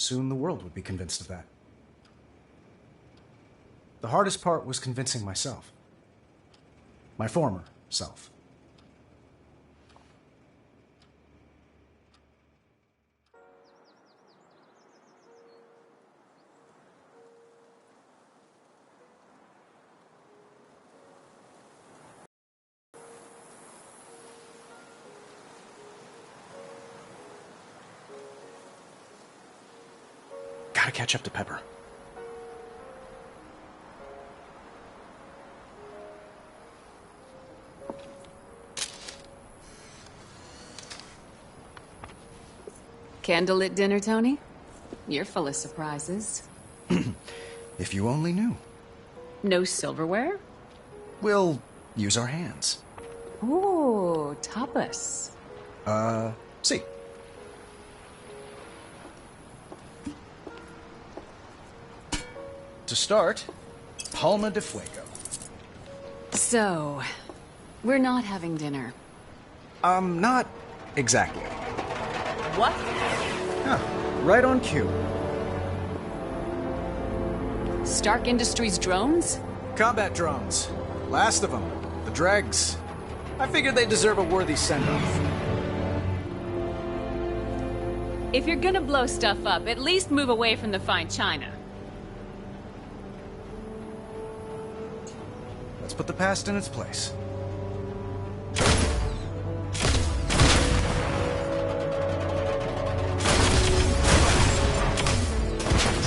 soon the world would be convinced of that. The hardest part was convincing myself. My former self. Gotta catch up to Pepper. Candlelit dinner, Tony? You're full of surprises. If you only knew. No silverware? We'll use our hands. Ooh, tapas. See. To start, Palma de Fuego. So, we're not having dinner. Not exactly. What? Huh, right on cue. Stark Industries drones? Combat drones. Last of them. The dregs. I figured they deserve a worthy send-off. If you're gonna blow stuff up, at least move away from the fine china. Let's put the past in its place.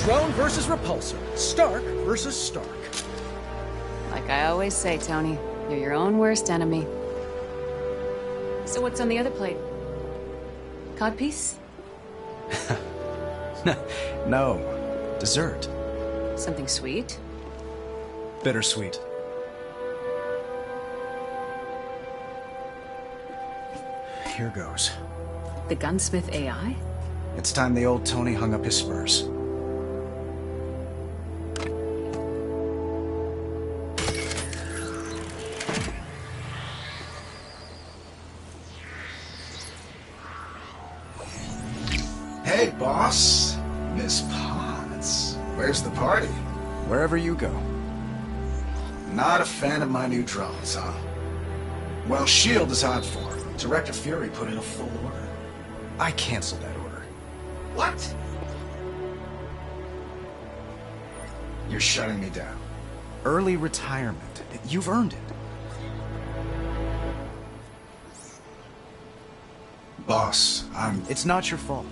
Drone versus repulsor. Stark versus Stark. Like I always say, Tony, you're your own worst enemy. So what's on the other plate? Codpiece? No. Dessert. Something sweet? Bittersweet. Here goes. The gunsmith AI? It's time the old Tony hung up his spurs. Hey, boss. Miss Potts. Where's the party? Wherever you go. Not a fan of my new drones, huh? Well, S.H.I.E.L.D. is on for it. Director Fury put in a full order. I canceled that order. What? You're shutting me down. Early retirement. You've earned it. Boss, It's not your fault.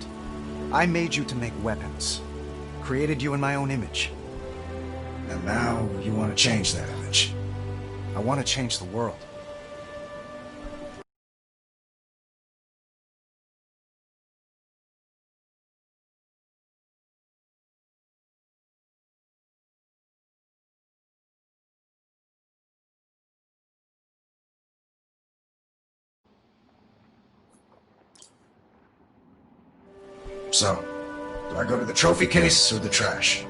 I made you to make weapons. Created you in my own image. And now you want to change that image. I want to change the world. So, do I go to the trophy case or the trash?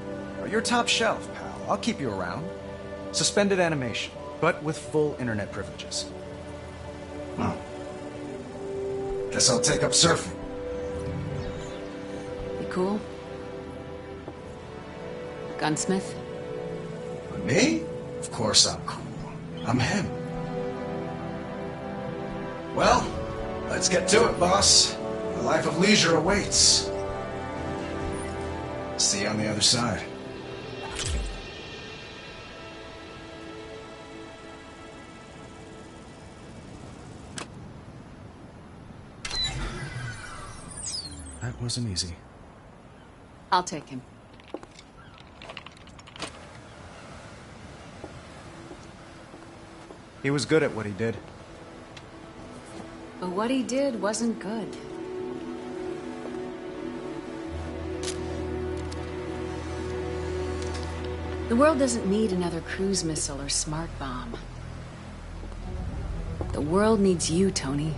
You're top shelf, pal. I'll keep you around. Suspended animation, but with full internet privileges. Oh. Guess I'll take up surfing. You cool? Gunsmith? Me? Of course I'm cool. I'm him. Well, let's get to it, boss. A life of leisure awaits. See you on the other side. That wasn't easy. I'll take him. He was good at what he did. But what he did wasn't good. The world doesn't need another cruise missile or smart bomb. The world needs you, Tony.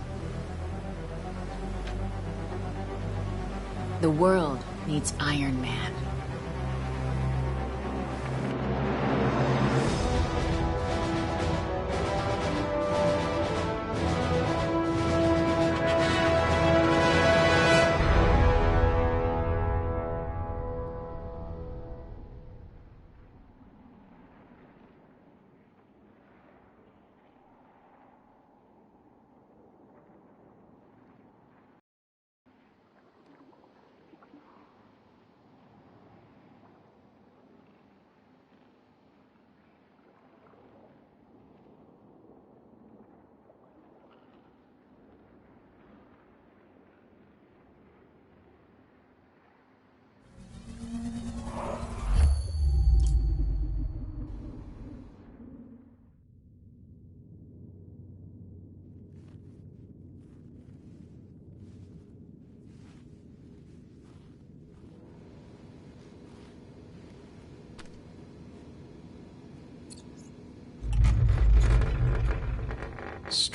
The world needs Iron Man.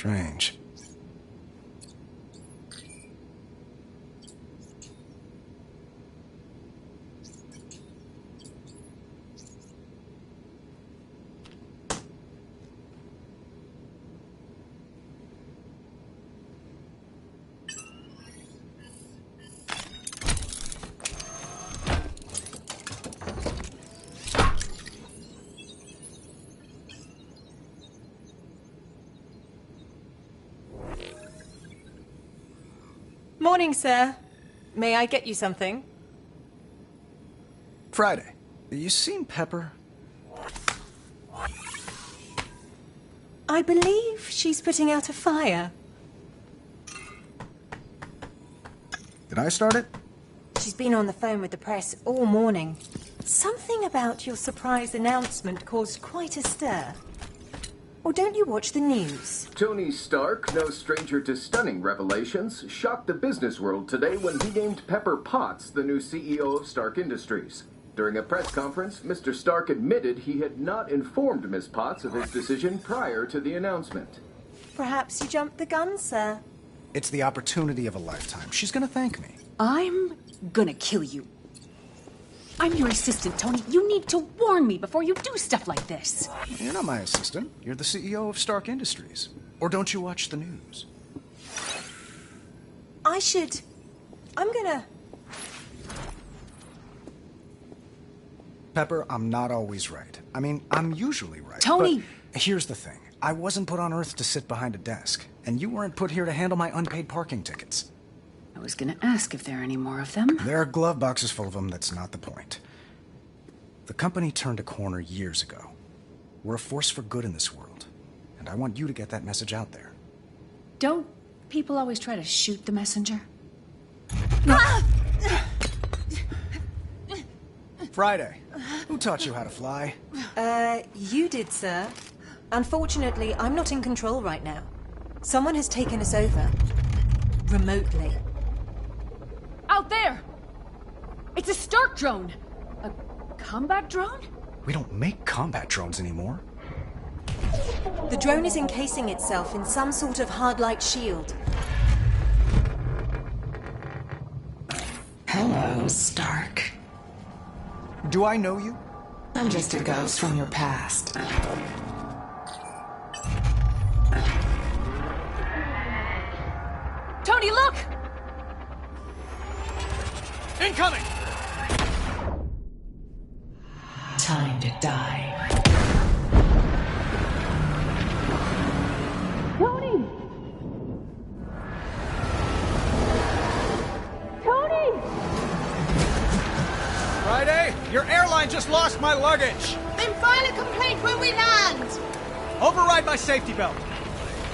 Strange. Morning, sir. May I get you something? Friday, you seen Pepper? I believe she's putting out a fire. Did I start it? She's been on the phone with the press all morning. Something about your surprise announcement caused quite a stir. Or don't you watch the news? Tony Stark, no stranger to stunning revelations, shocked the business world today when he named Pepper Potts the new CEO of Stark Industries. During a press conference, Mr. Stark admitted he had not informed Ms. Potts of his decision prior to the announcement. Perhaps you jumped the gun, sir. It's the opportunity of a lifetime. She's gonna thank me. I'm gonna kill you. I'm your assistant, Tony. You need to warn me before you do stuff like this. You're not my assistant. You're the CEO of Stark Industries. Or don't you watch the news? I'm gonna... Pepper, I'm not always right. I mean, I'm usually right. Tony! But here's the thing. I wasn't put on Earth to sit behind a desk. And you weren't put here to handle my unpaid parking tickets. I was gonna ask if there are any more of them. There are glove boxes full of them. That's not the point. The company turned a corner years ago. We're a force for good in this world. And I want you to get that message out there. Don't people always try to shoot the messenger? Friday, who taught you how to fly? You did, sir. Unfortunately, I'm not in control right now. Someone has taken us over. Remotely. Out there! It's a Stark drone! A combat drone? We don't make combat drones anymore. The drone is encasing itself in some sort of hard-light shield. Hello, Stark. Do I know you? I'm just a ghost from your past. Tony, look! Incoming! Time to die. Tony! Tony! Friday, your airline just lost my luggage! Then file a complaint when we land! Override my safety belt!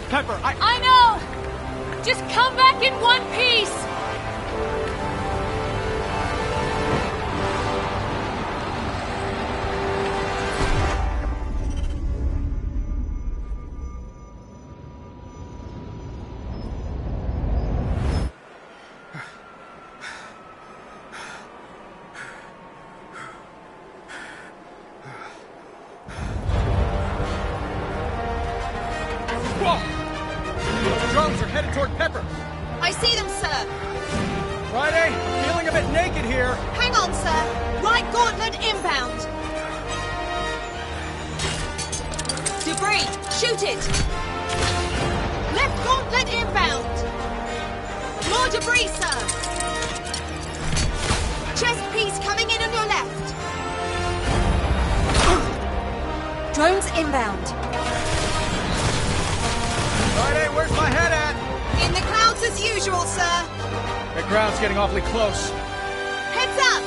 Pepper, I know! Just come back in one piece! drones are headed toward Pepper. I see them, sir. Friday, feeling a bit naked here. Hang on, sir. Right gauntlet inbound. Debris, shoot it. Left gauntlet inbound. More debris, sir. Chest piece coming in on your left. Drones inbound. Friday, where's my head at? In the clouds as usual, sir. The ground's getting awfully close. Heads up.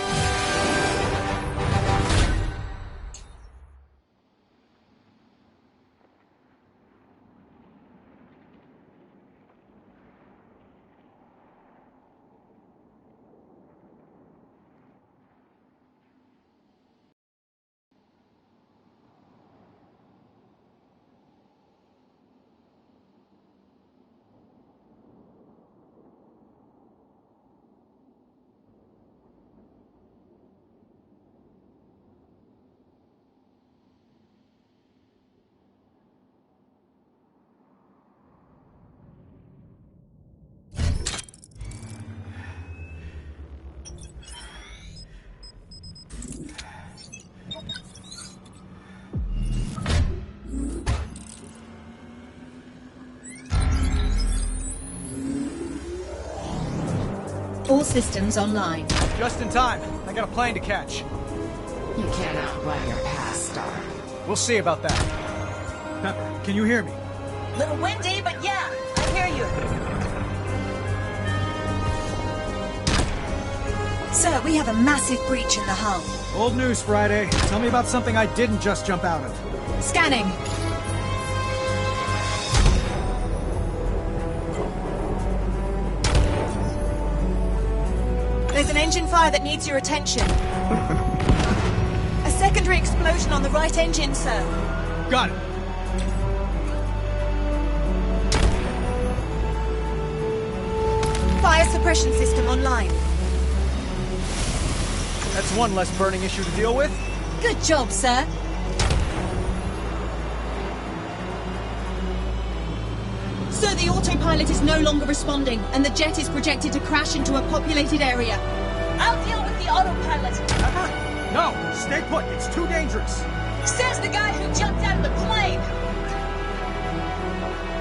All systems online. Just in time. I got a plane to catch. You can't outrun your past, Stark. We'll see about that. Pepper, can you hear me? Little windy, but yeah, I hear you. Sir, we have a massive breach in the hull. Old news, Friday. Tell me about something I didn't just jump out of. Scanning. There's an engine fire that needs your attention. A secondary explosion on the right engine, sir. Got it. Fire suppression system online. That's one less burning issue to deal with. Good job, sir. Sir, the autopilot is no longer responding, and the jet is projected to crash into a populated area. I'll deal with the autopilot. Pepper? No, stay put. It's too dangerous. Says the guy who jumped out of the plane.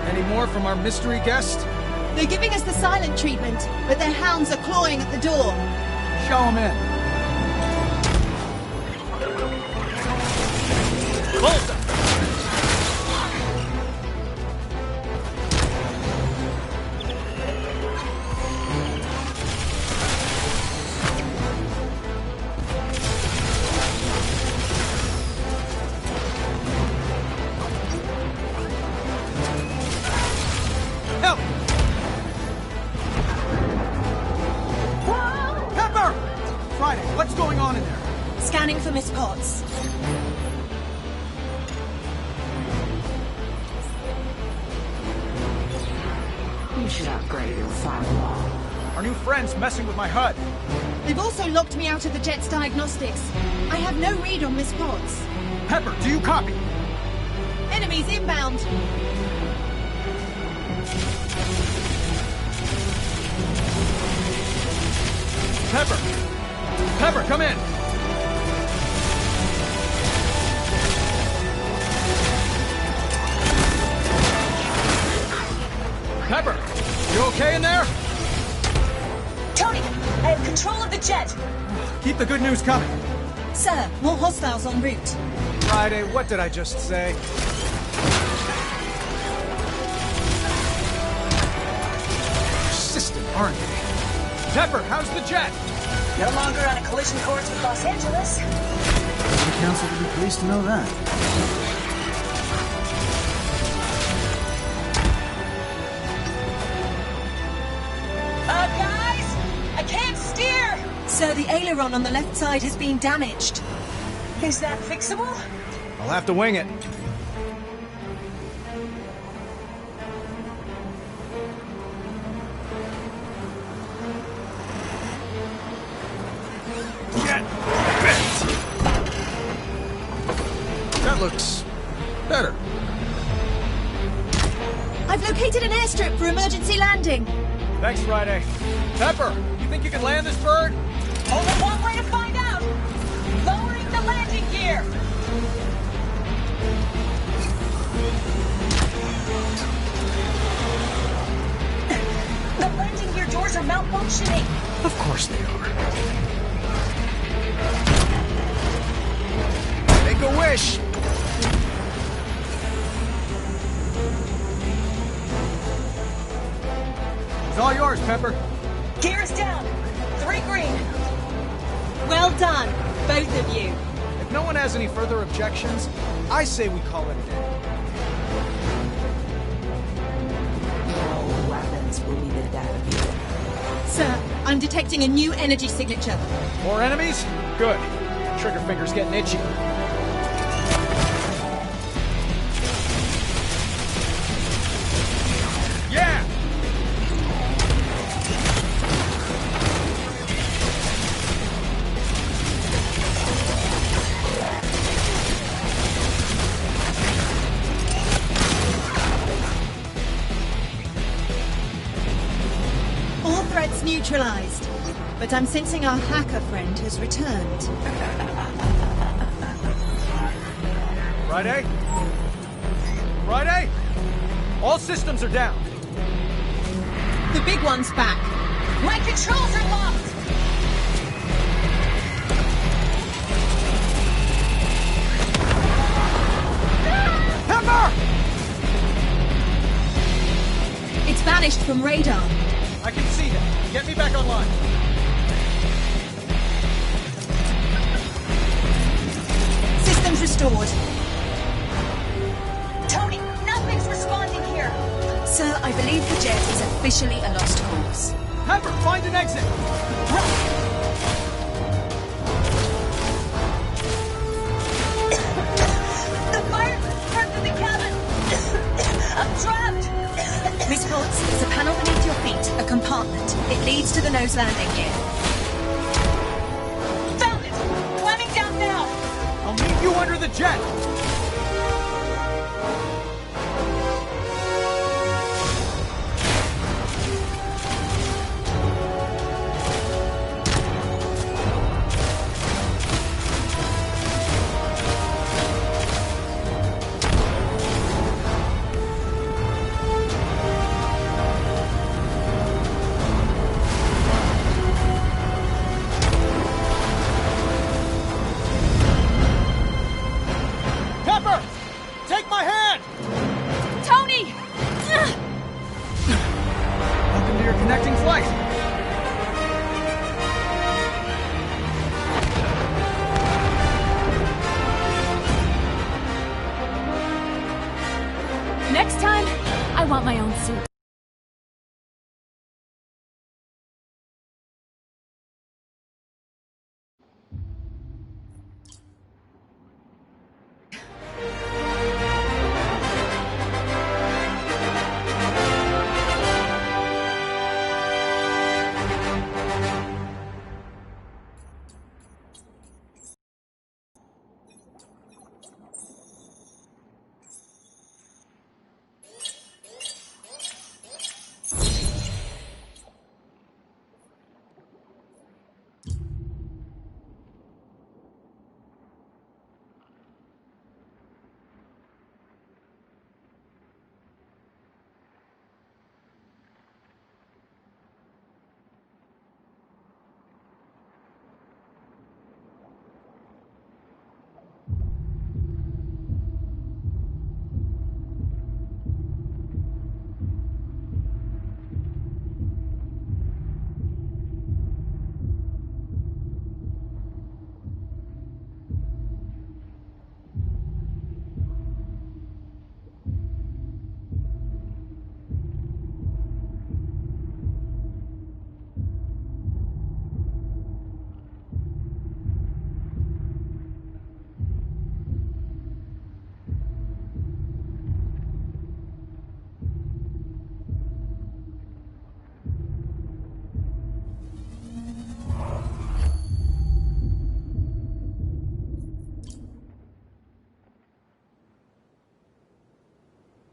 Any more from our mystery guest? They're giving us the silent treatment, but their hounds are clawing at the door. Show him in. Bullseye! Help! Pepper! Friday, what's going on in there? Scanning for Miss Potts. You should upgrade your firewall. Our new friend's messing with my HUD. They've also locked me out of the jet's diagnostics. I have no read on Miss Potts. Pepper, do you copy? Enemies inbound. Pepper! Pepper, come in! Pepper, you okay in there? Tony, I have control of the jet. Keep the good news coming. Sir, more hostiles en route. Friday, what did I just say? Persistent, aren't they? Pepper, how's the jet? No longer on a collision course with Los Angeles. The council would be pleased to know that. Guys, I can't steer. Sir, the aileron on the left side has been damaged. Is that fixable? I'll have to wing it. Jet bent. That looks better. I've located an airstrip for emergency landing. Thanks, Friday. Pepper, you think you can land this bird? Only one way to find out. Lowering the landing gear. The landing gear doors are malfunctioning. Of course they are. Make a wish! It's all yours, Pepper. Gears down. 3 green. Well done, both of you. If no one has any further objections, I say we call it a day. Your weapons will be the death of you. Sir, I'm detecting a new energy signature. More enemies? Good. Trigger finger's getting itchy. Yeah! All threats neutralized. But I'm sensing our hacker friend has returned. Friday? Friday? All systems are down. The big one's back. My controls are locked! Pepper! It's vanished from radar. I can see that. Get me back online. Systems restored. Tony, nothing's responding here. Sir, I believe the jet is officially a lost cause. Pepper, find an exit! The fire burned through the cabin. I'm trapped. Miss Potts, there's a panel beneath your feet, a compartment. It leads to the nose landing gear. Found it! Climbing down now! I'll meet you under the jet! Pepper! Take my hand! Tony! Welcome to your connecting flight. Next time, I want my own suit.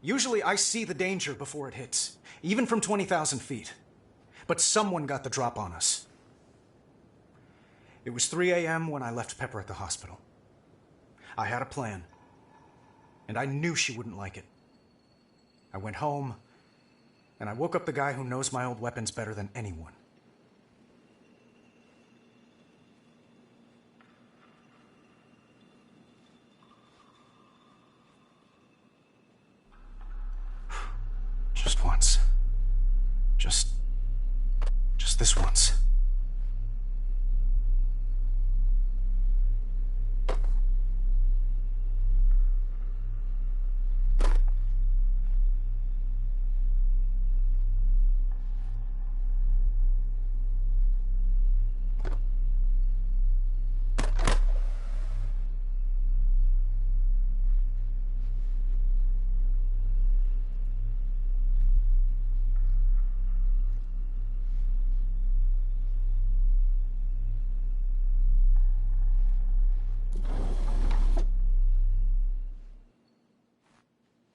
Usually I see the danger before it hits, even from 20,000 feet. But someone got the drop on us. It was 3 a.m. when I left Pepper at the hospital. I had a plan, and I knew she wouldn't like it. I went home, and I woke up the guy who knows my old weapons better than anyone. Just once. Just this once.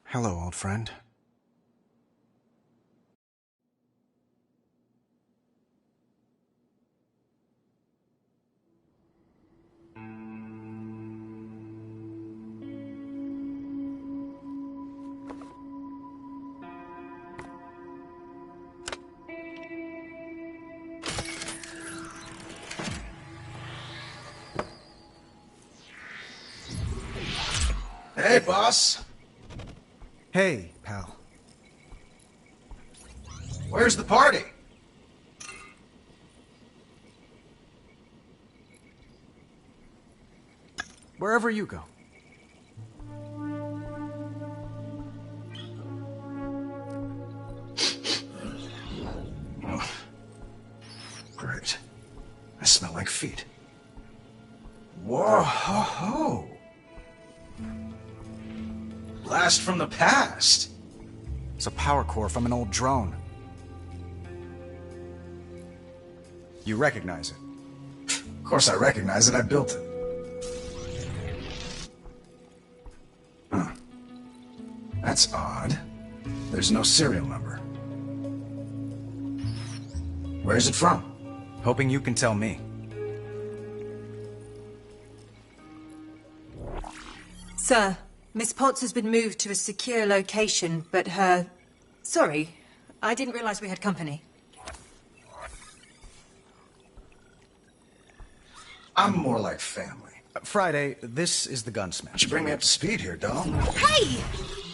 Hello, old friend. Hey, boss. Hey, pal. Where's the party? Wherever you go. Oh. Great. I smell like feet. Whoa, ho, ho. Blast from the past. It's a power core from an old drone. You recognize it? Of course I recognize it. I built it. Huh. That's odd. There's no serial number. Where's it from? Hoping you can tell me. Sir, Miss Potts has been moved to a secure location, but her... Sorry, I didn't realize we had company. I'm more like family. Friday, this is the gunsmith. Why don't you bring me up to speed here, doll? Hey!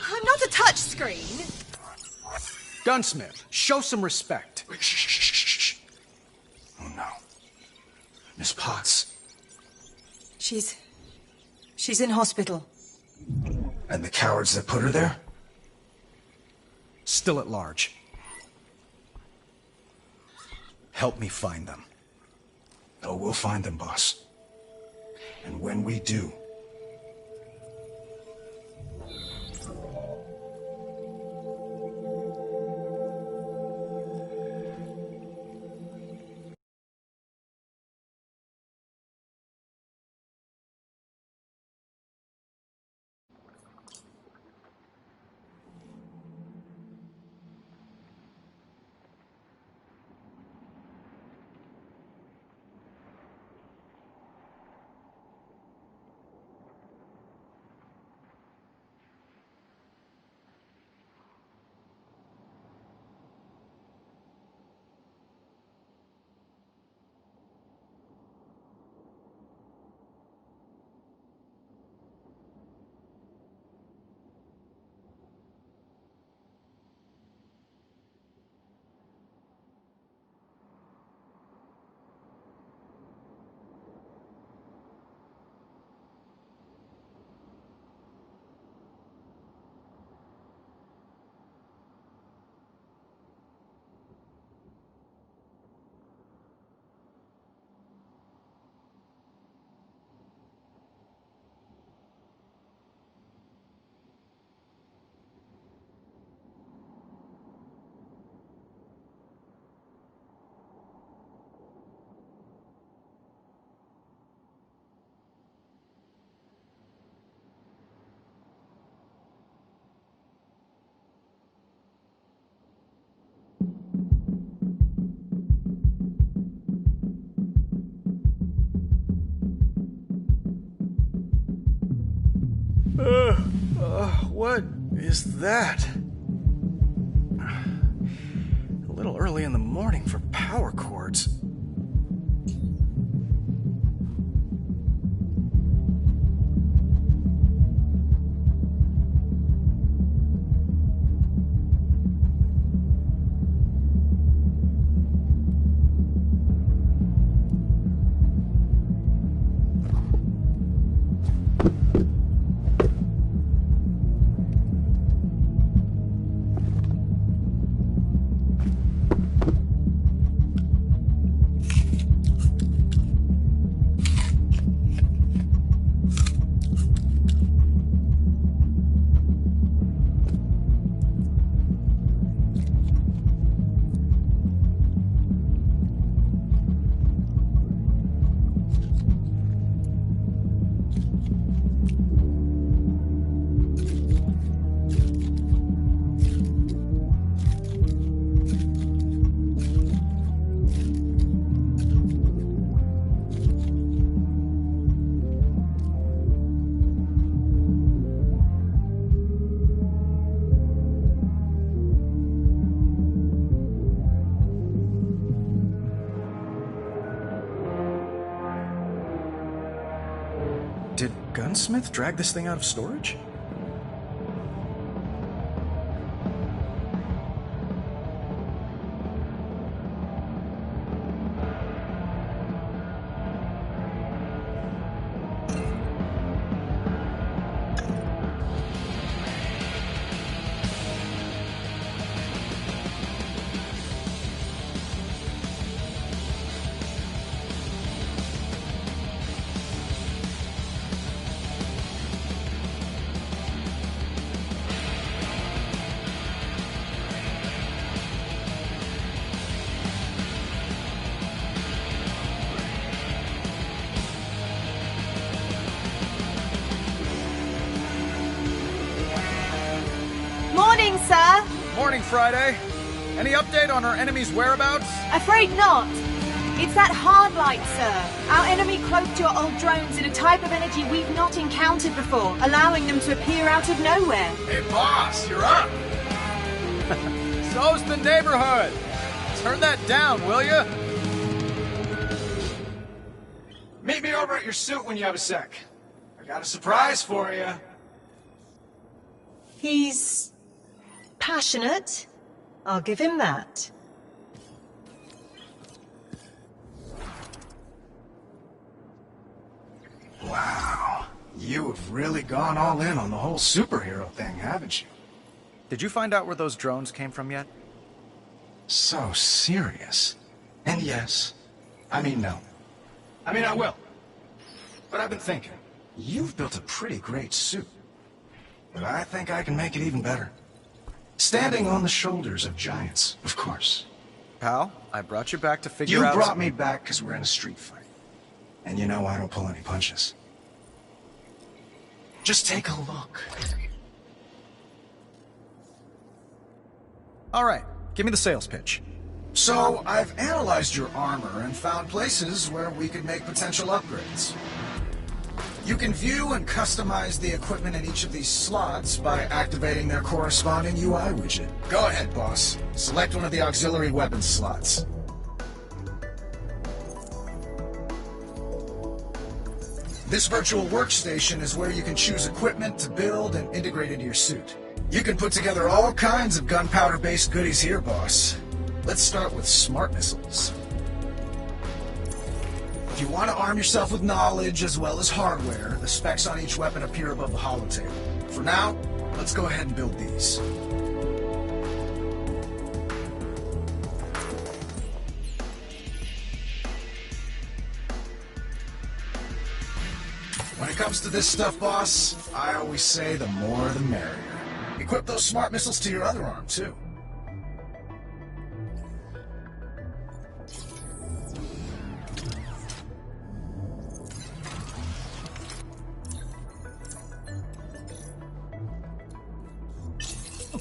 I'm not a touchscreen. Gunsmith, show some respect. Shh, shh, shh, shh, shh. Oh, no. Miss Potts. She's in hospital. And the cowards that put her there? Still at large. Help me find them. Oh, we'll find them, boss. And when we do... What is that? A little early in the morning for power cords. Did Gunsmith drag this thing out of storage? Morning, Friday. Any update on our enemy's whereabouts? Afraid not. It's that hard light, sir. Our enemy cloaked your old drones in a type of energy we've not encountered before, allowing them to appear out of nowhere. Hey, boss, you're up! So's the neighborhood. Turn that down, will ya? Meet me over at your suit when you have a sec. I got a surprise for you. He's passionate. I'll give him that. Wow. You have really gone all in on the whole superhero thing, haven't you? Did you find out where those drones came from yet? So serious. And yes. I mean, no. I mean, I will. But I've been thinking. You've built a pretty great suit. But I think I can make it even better. Standing on the shoulders of giants, of course. Pal, I brought you back to figure out... You brought me back because we're in a street fight. And you know I don't pull any punches. Just take a look. All right, give me the sales pitch. So, I've analyzed your armor and found places where we could make potential upgrades. You can view and customize the equipment in each of these slots by activating their corresponding UI widget. Go ahead, boss. Select one of the auxiliary weapons slots. This virtual workstation is where you can choose equipment to build and integrate into your suit. You can put together all kinds of gunpowder-based goodies here, boss. Let's start with smart missiles. If you want to arm yourself with knowledge as well as hardware, the specs on each weapon appear above the holotable. For now, let's go ahead and build these. When it comes to this stuff, boss, I always say the more the merrier. Equip those smart missiles to your other arm, too.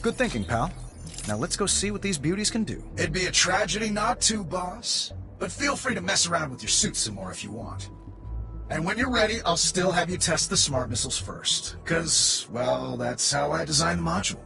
Good thinking, pal. Now let's go see what these beauties can do. It'd be a tragedy not to, boss. But feel free to mess around with your suit some more if you want. And when you're ready, I'll still have you test the smart missiles first. 'Cause, well, that's how I designed the module.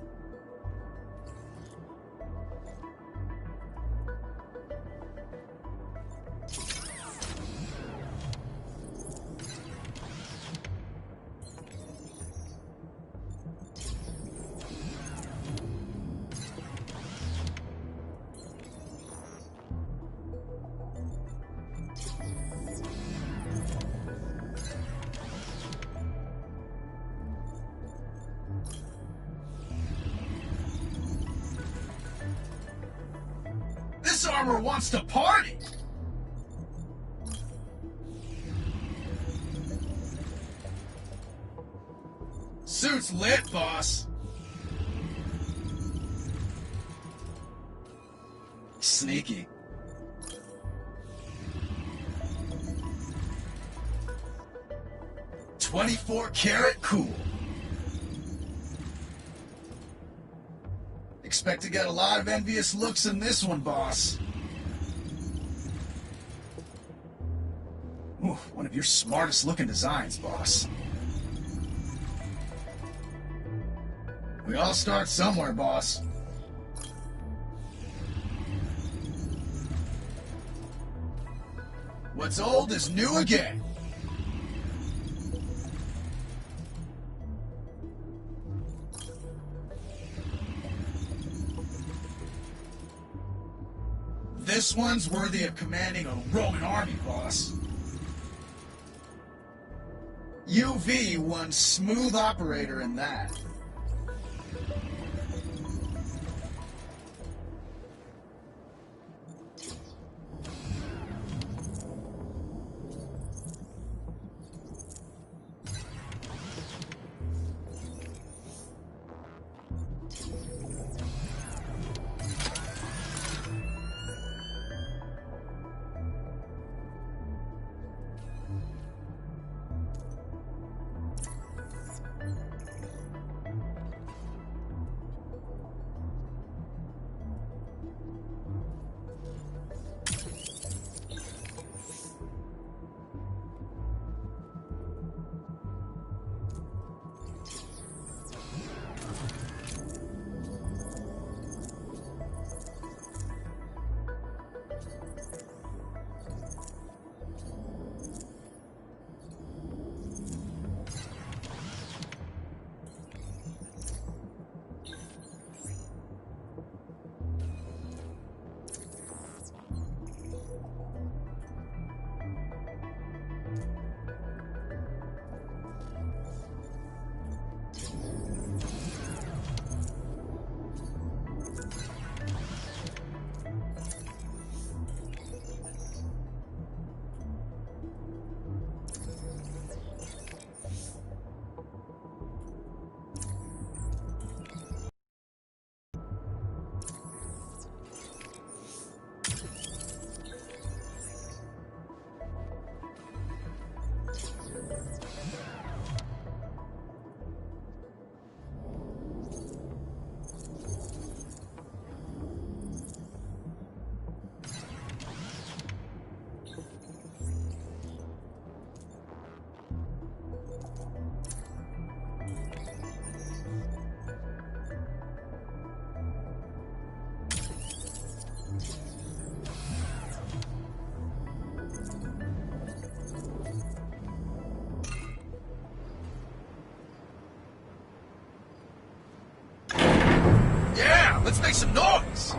This armor wants to party! Suit's lit, boss. Sneaky. $24-karat cool. Expect to get a lot of envious looks in this one, boss. Ooh, one of your smartest looking designs, boss. We all start somewhere, boss. What's old is new again. This one's worthy of commanding a Roman army, boss. UV one smooth operator in that. Let's make some noise!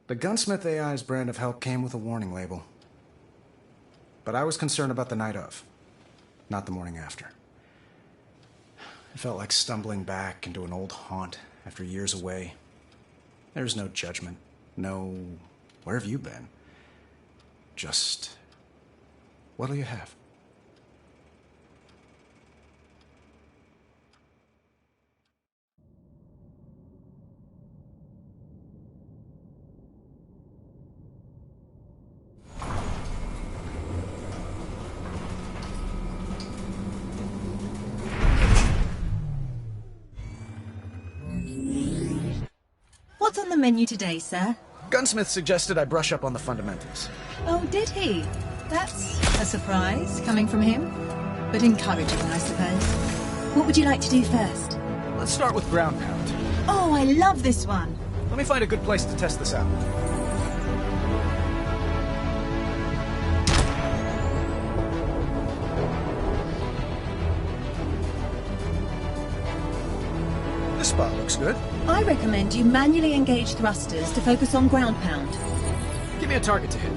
The Gunsmith AI's brand of help came with a warning label. But I was concerned about the night of, not the morning after. It felt like stumbling back into an old haunt after years away. There's no judgment, no, where have you been? Just, what'll you have? What's on the menu today, sir? Gunsmith suggested I brush up on the fundamentals. Oh, did he? That's a surprise, coming from him. But encouraging, I suppose. What would you like to do first? Let's start with ground pound. Oh, I love this one. Let me find a good place to test this out. This spot looks good. I recommend you manually engage thrusters to focus on ground pound. Give me a target to hit.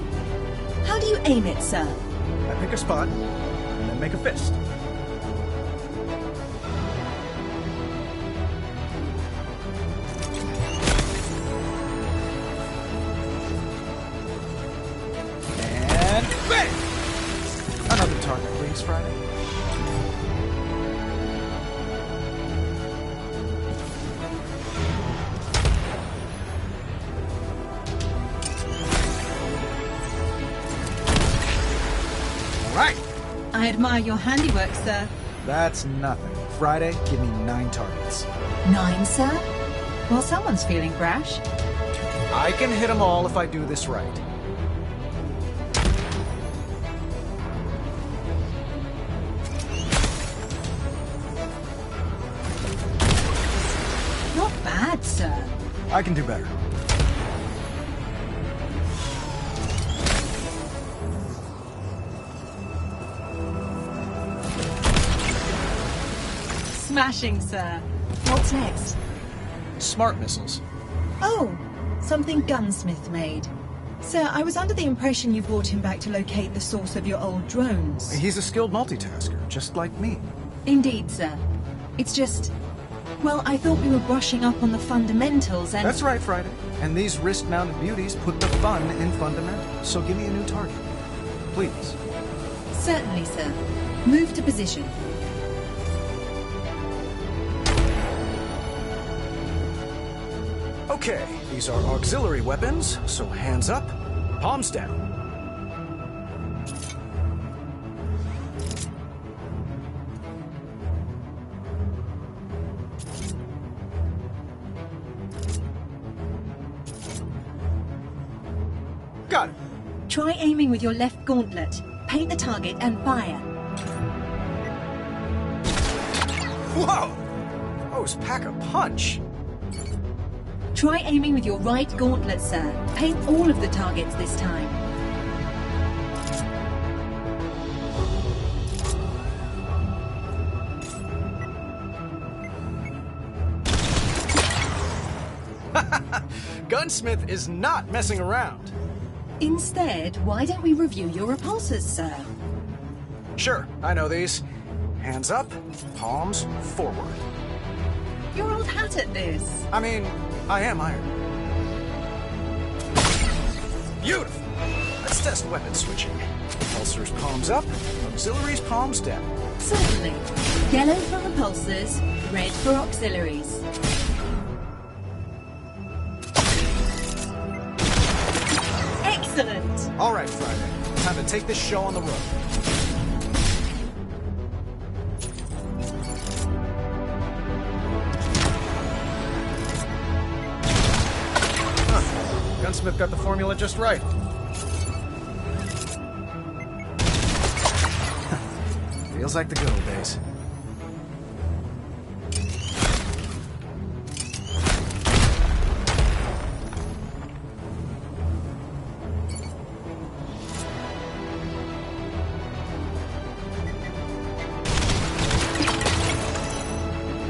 How do you aim it, sir? I pick a spot, and then make a fist. And bang! Another target, please, Friday. Right. I admire your handiwork, sir. That's nothing. Friday, give me 9 targets. 9, sir? Well, someone's feeling brash. I can hit them all if I do this right. Not bad, sir. I can do better. Smashing, sir. What's next? Smart missiles. Oh, something Gunsmith made. Sir, I was under the impression you brought him back to locate the source of your old drones. He's a skilled multitasker, just like me. Indeed, sir. It's just... Well, I thought we were brushing up on the fundamentals and... That's right, Friday. And these wrist-mounted beauties put the fun in fundamentals. So give me a new target. Please. Certainly, sir. Move to position. Okay, these are auxiliary weapons, so hands up, palms down. Got it. Try aiming with your left gauntlet. Paint the target and fire. Whoa! Those pack a punch. Try aiming with your right gauntlet, sir. Paint all of the targets this time. Gunsmith is not messing around. Instead, why don't we review your repulsors, sir? Sure, I know these. Hands up, palms forward. You're old hat at this. I mean, I am iron. Beautiful. Let's test weapon switching. Repulsors palms up, auxiliaries palms down. Certainly. Yellow for repulsors, red for auxiliaries. Excellent! All right, Friday. Time to take this show on the road. Gunsmith got the formula just right. Feels like the good old days.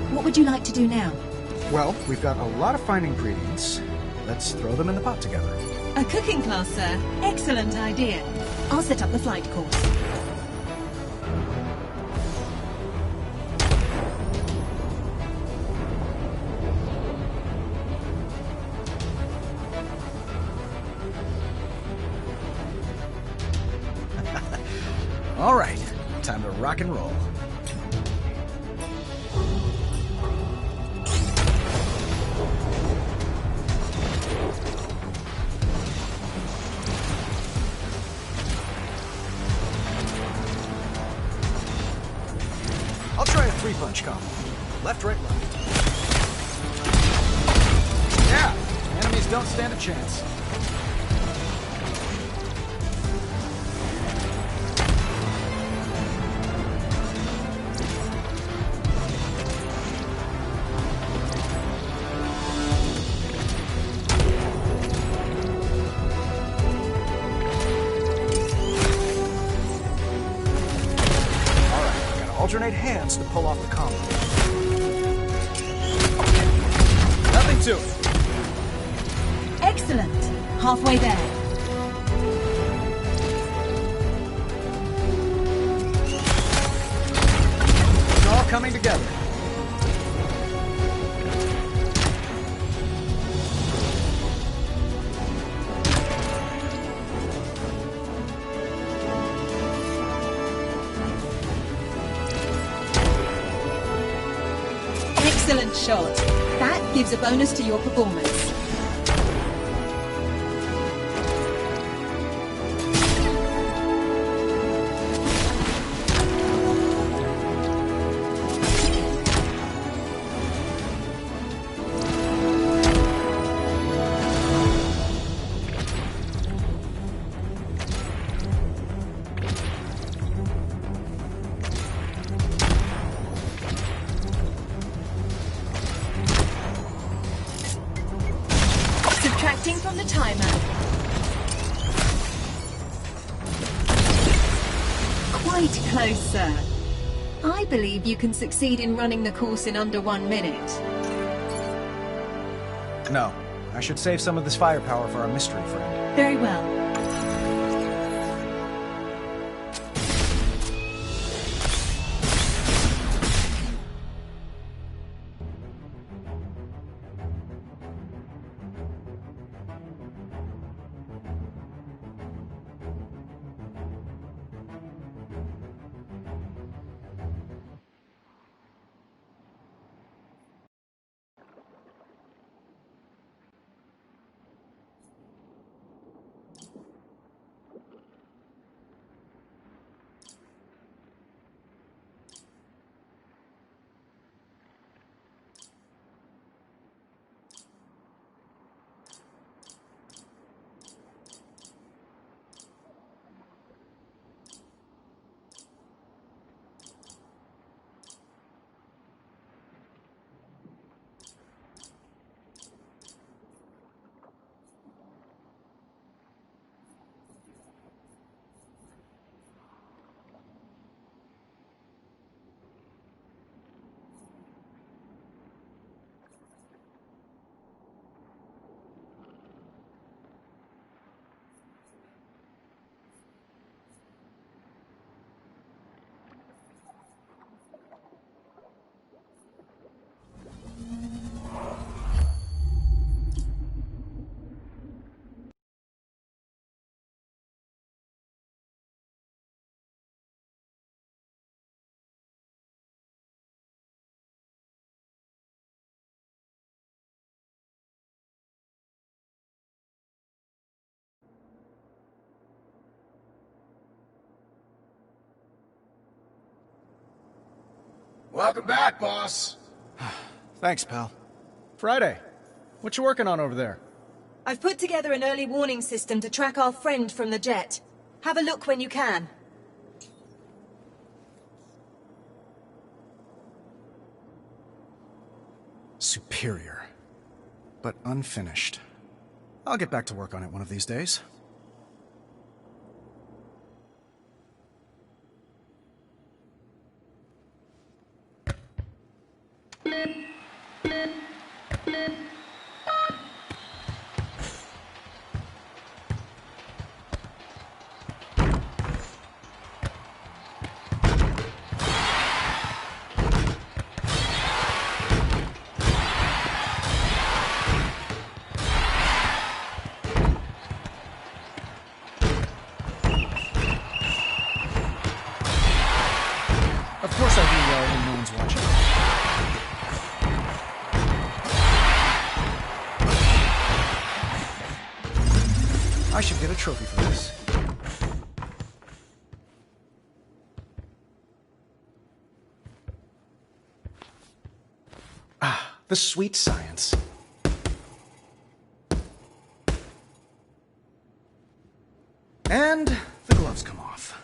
What would you like to do now? Well, we've got a lot of fine ingredients. Let's throw them in the pot together. A cooking class, sir. Excellent idea. I'll set up the flight course. All right, time to rock and roll. I'll try a three-punch combo. Left, right, left. Yeah, enemies don't stand a chance. Alternate hands to pull off the combo. Nothing to it. Excellent. Halfway there. It's all coming together. Excellent shot. That gives a bonus to your performance. Subtracting from the timer. Quite close, sir. I believe you can succeed in running the course in under 1 minute. No, I should save some of this firepower for our mystery friend. Very well. Welcome back, boss. Thanks, pal. Friday, what you working on over there? I've put together an early warning system to track our friend from the jet. Have a look when you can. Superior, but unfinished. I'll get back to work on it one of these days. Of course I do well when no one's watching. I should get a trophy for this. Ah, the sweet science. And the gloves come off.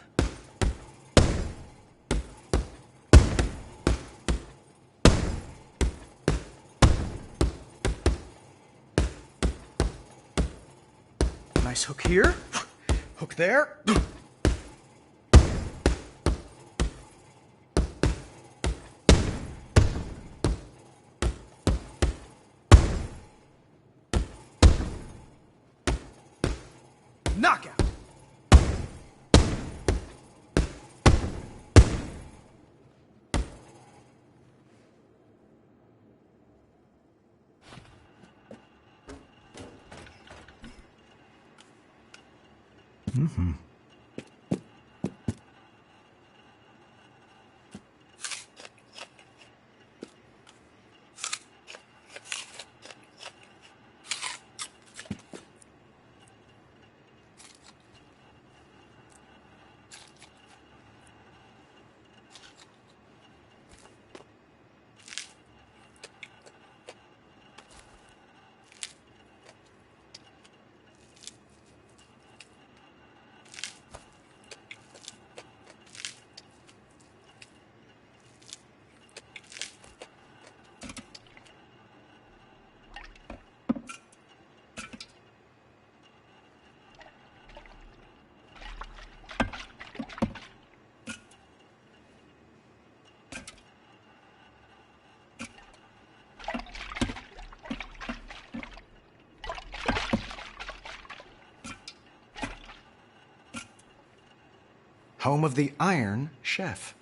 Nice hook here, hook there. Knockout. Mm-hmm. Home of the Iron Chef.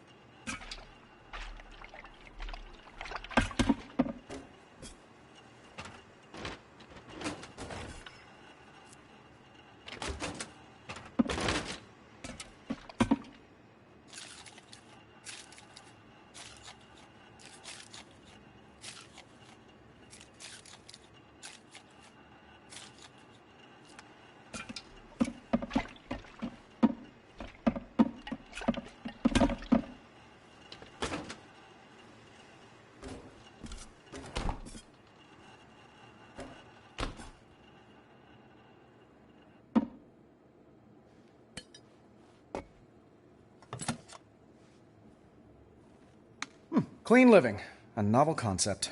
Clean living, a novel concept.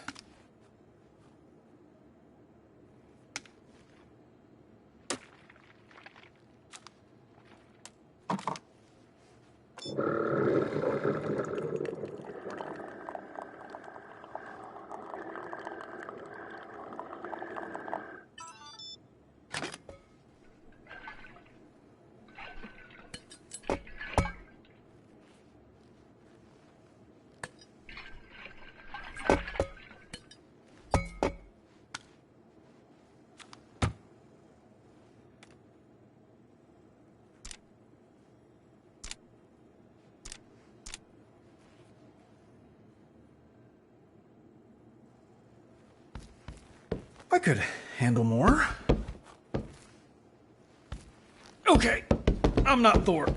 I could handle more. Okay, I'm not Thor.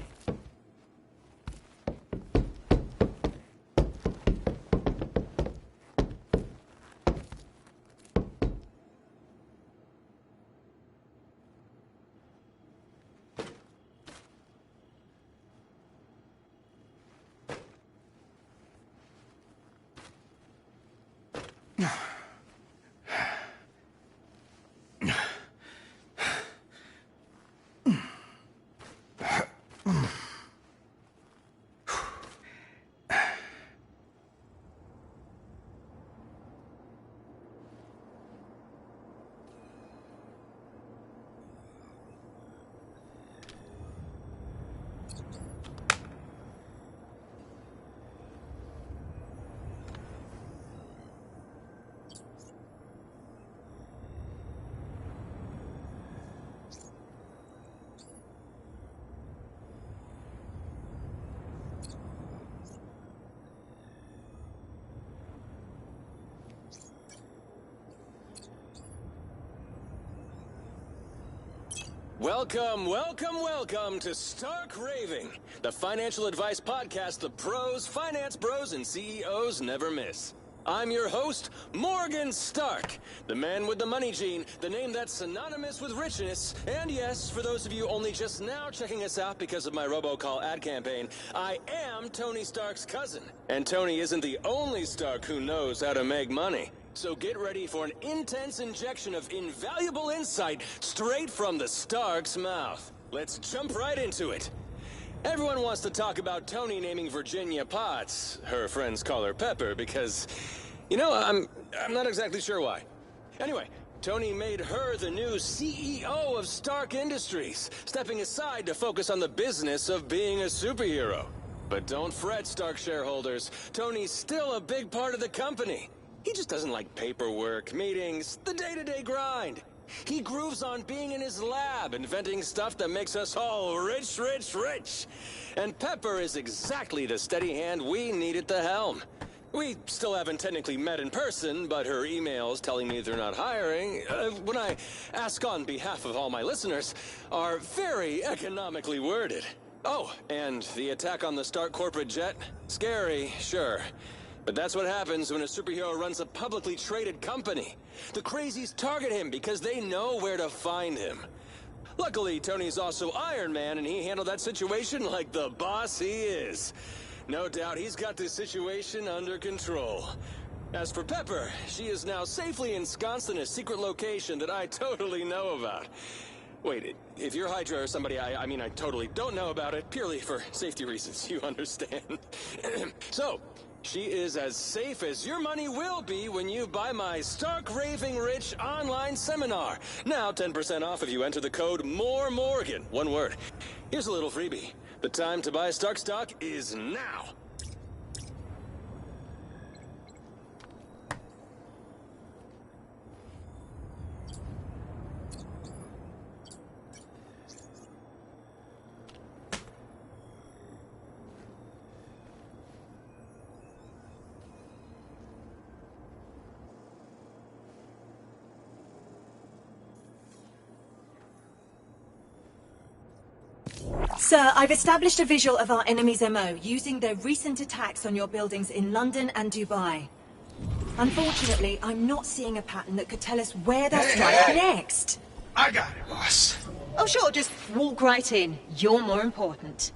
Welcome, welcome, welcome to Stark Raving, the financial advice podcast the pros, finance bros, and CEOs never miss. I'm your host, Morgan Stark, the man with the money gene, the name that's synonymous with richness. And yes, for those of you only just now checking us out because of my robocall ad campaign, I am Tony Stark's cousin. And Tony isn't the only Stark who knows how to make money. So get ready for an intense injection of invaluable insight straight from the Stark's mouth. Let's jump right into it. Everyone wants to talk about Tony naming Virginia Potts. Her friends call her Pepper because, you know, I'm not exactly sure why. Anyway, Tony made her the new CEO of Stark Industries, stepping aside to focus on the business of being a superhero. But don't fret, Stark shareholders. Tony's still a big part of the company. He just doesn't like paperwork, meetings, the day-to-day grind. He grooves on being in his lab, inventing stuff that makes us all rich, rich, rich. And Pepper is exactly the steady hand we need at the helm. We still haven't technically met in person, but her emails telling me they're not hiring, when I ask on behalf of all my listeners, are very economically worded. Oh, and the attack on the Stark corporate jet? Scary, sure. But that's what happens when a superhero runs a publicly traded company. The crazies target him because they know where to find him. Luckily, Tony's also Iron Man, and he handled that situation like the boss he is. No doubt he's got this situation under control. As for Pepper, she is now safely ensconced in a secret location that I totally know about. Wait, if you're Hydra or somebody, I mean, I totally don't know about it, purely for safety reasons, you understand. So, she is as safe as your money will be when you buy my Stark Raving Rich online seminar. Now 10% off if you enter the code MOREMORGAN. One word. Here's a little freebie. The time to buy Stark stock is now. Sir, I've established a visual of our enemy's MO using their recent attacks on your buildings in London and Dubai. Unfortunately, I'm not seeing a pattern that could tell us where they'll strike next. I got it, boss. Oh sure, just walk right in. You're more important.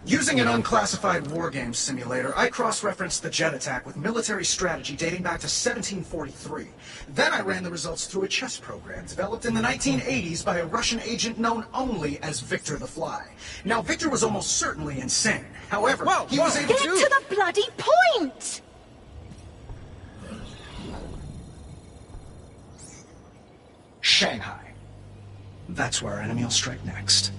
Using an unclassified wargame simulator, I cross-referenced the jet attack with military strategy dating back to 1743. Then I ran the results through a chess program developed in the 1980s by a Russian agent known only as Victor the Fly. Now, Victor was almost certainly insane. However, he was able Get to... to the bloody point! Shanghai. That's where our enemy will strike next.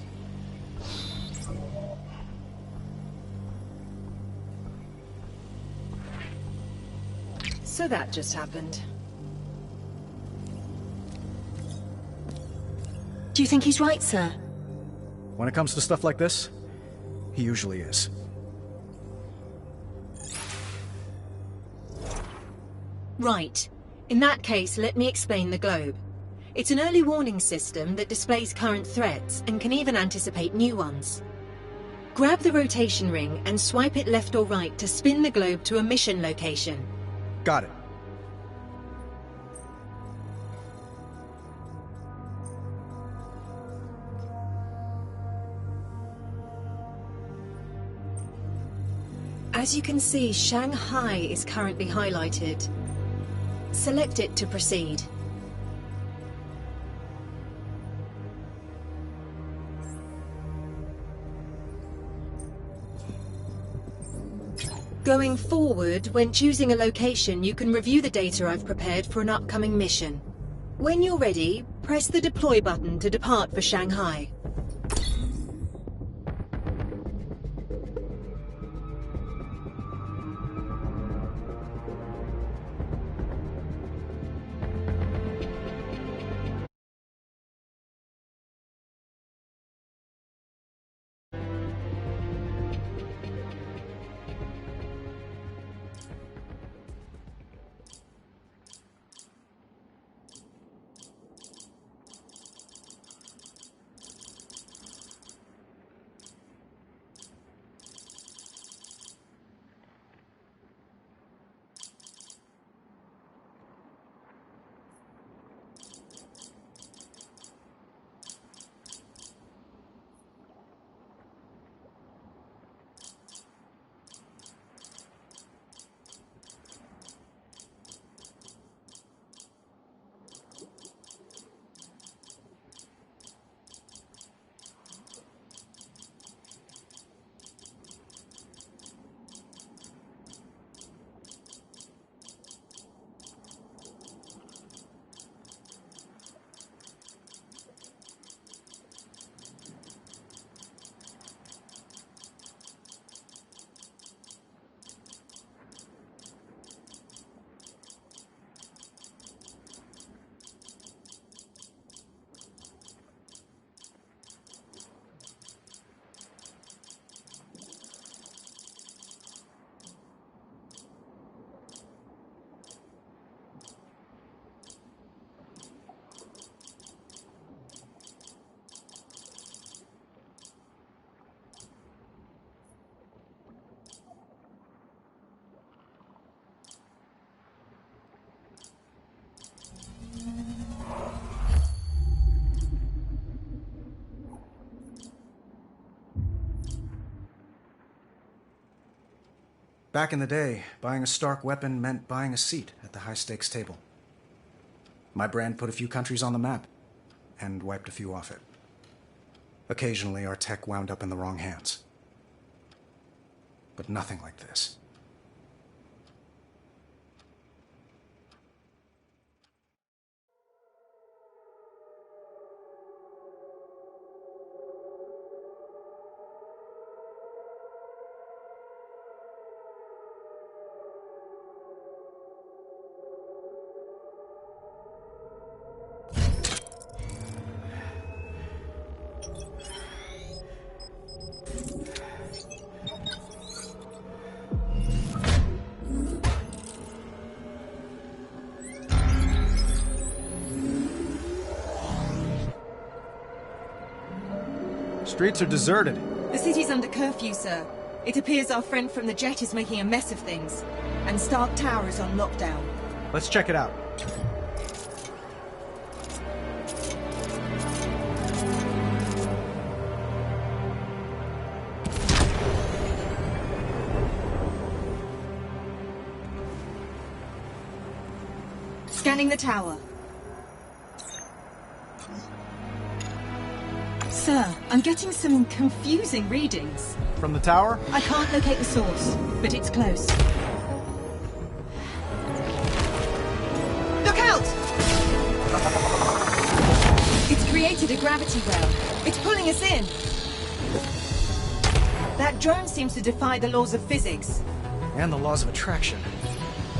So that just happened. Do you think he's right, sir? When it comes to stuff like this, he usually is. Right. In that case, let me explain the globe. It's an early warning system that displays current threats and can even anticipate new ones. Grab the rotation ring and swipe it left or right to spin the globe to a mission location. Got it. As you can see, Shanghai is currently highlighted. Select it to proceed. Going forward, when choosing a location, you can review the data I've prepared for an upcoming mission. When you're ready, press the deploy button to depart for Shanghai. Back in the day, buying a Stark weapon meant buying a seat at the high-stakes table. My brand put a few countries on the map, and wiped a few off it. Occasionally, our tech wound up in the wrong hands. But nothing like this. Streets are deserted. The city's under curfew, sir. It appears our friend from the jet is making a mess of things. And Stark Tower is on lockdown. Let's check it out. Scanning the tower. Sir, I'm getting some confusing readings. From the tower? I can't locate the source, but it's close. Look out! It's created a gravity well. It's pulling us in. That drone seems to defy the laws of physics. And the laws of attraction.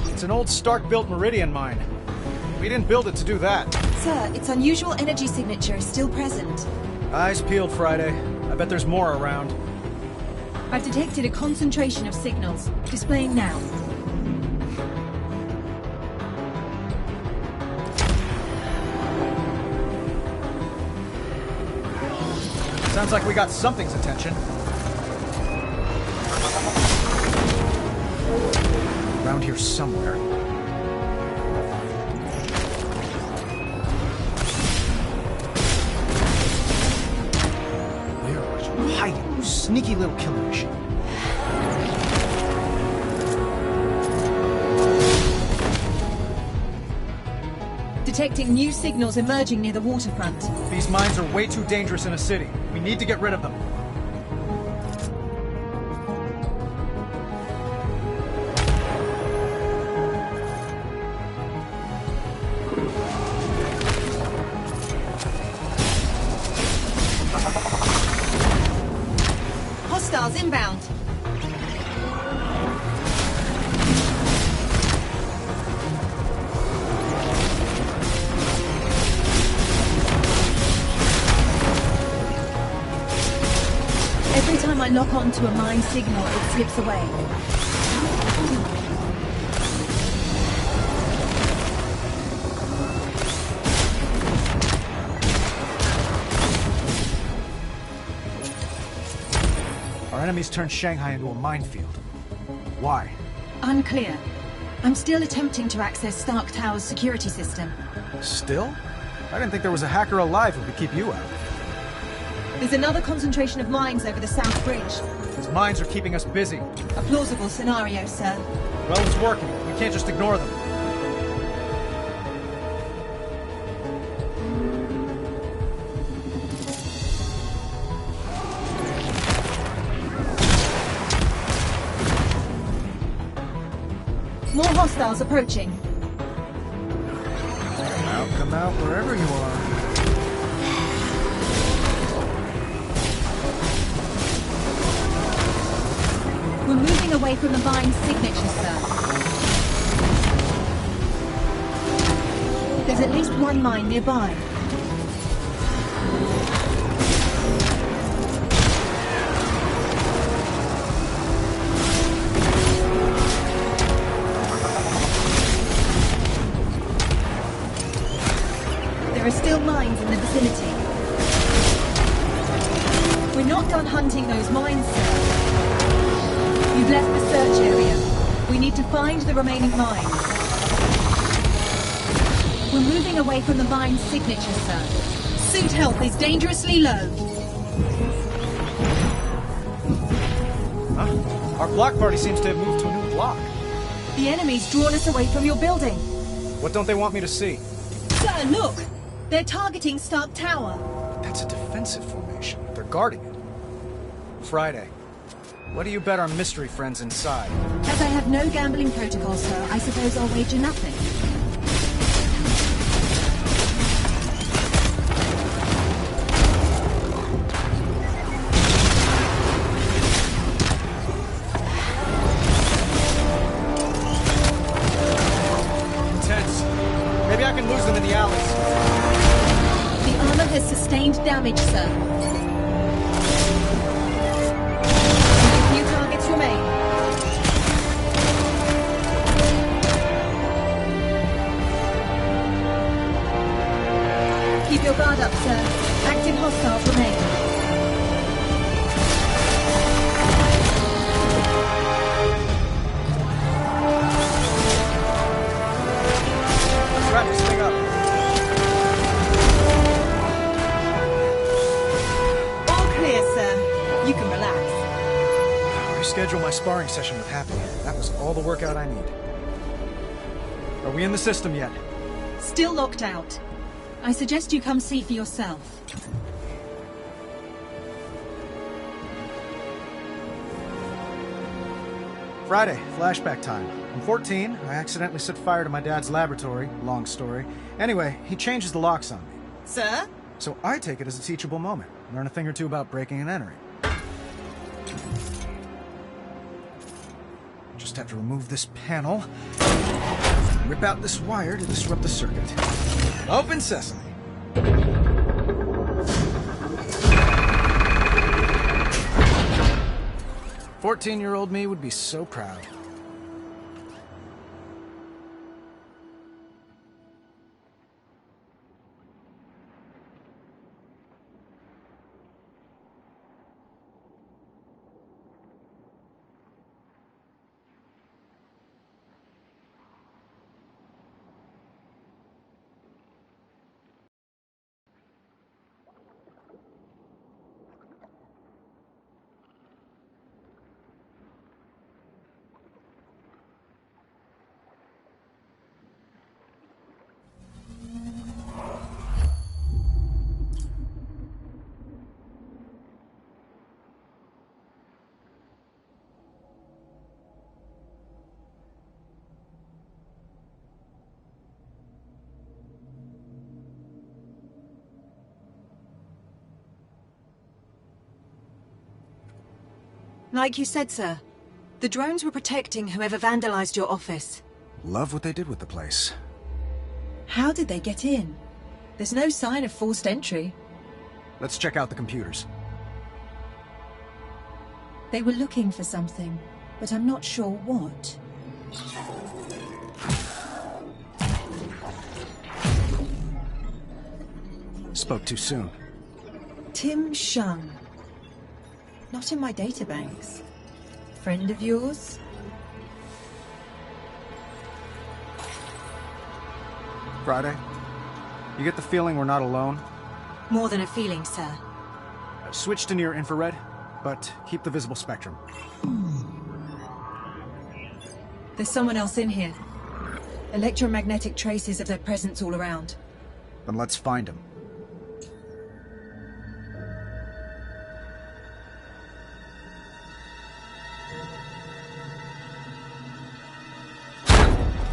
It's an old Stark-built Meridian mine. We didn't build it to do that. Sir, its unusual energy signature is still present. Eyes peeled, Friday. I bet there's more around. I've detected a concentration of signals. Displaying now. Sounds like we got something's attention. Around here somewhere. Hiding, you sneaky little killer machine. Detecting new signals emerging near the waterfront. These mines are way too dangerous in a city. We need to get rid of them. Hostiles inbound. Every time I lock onto a mine signal, it slips away. Our enemies turned Shanghai into a minefield. Why? Unclear. I'm still attempting to access Stark Tower's security system. Still? I didn't think there was a hacker alive who could keep you out. There's another concentration of mines over the South Bridge. These mines are keeping us busy. A plausible scenario, sir. Well, it's working. We can't just ignore them. More hostiles approaching. Come out wherever you are. We're moving away from the mine's signature, sir. There's at least one mine nearby. There are still mines in the vicinity. We're not done hunting those mines, sir. You've left the search area. We need to find the remaining mines. We're moving away from the mine's signature, sir. Suit health is dangerously low. Huh? Our block party seems to have moved to a new lock. The enemy's drawn us away from your building. What don't they want me to see? Sir, look! They're targeting Stark Tower. That's a defensive formation. They're guarding it. Friday. What do you bet our mystery friend's inside? As I have no gambling protocol, sir, I suppose I'll wager nothing. Intense. Maybe I can lose them in the alleys. The armor has sustained damage, sir. Few targets remain. Keep your guard up, sir. Active hostiles remain. Let's wrap this thing up. All clear, sir. You can relax. Reschedule my sparring session with Happy. That was all the workout I need. Are we in the system yet? Still locked out. I suggest you come see for yourself. Friday, flashback time. I'm 14. I accidentally set fire to my dad's laboratory. Long story. Anyway, he changes the locks on me. Sir? So I take it as a teachable moment. Learn a thing or two about breaking and entering. Just have to remove this panel. Rip out this wire to disrupt the circuit. Open sesame. 14-year-old me would be so proud. Like you said, sir, the drones were protecting whoever vandalized your office. Love what they did with the place. How did they get in? There's no sign of forced entry. Let's check out the computers. They were looking for something, but I'm not sure what. Spoke too soon. Tim Shung. Not in my databanks. Friend of yours? Friday, you get the feeling we're not alone? More than a feeling, sir. Switch to near infrared, but keep the visible spectrum. There's someone else in here. Electromagnetic traces of their presence all around. Then let's find him.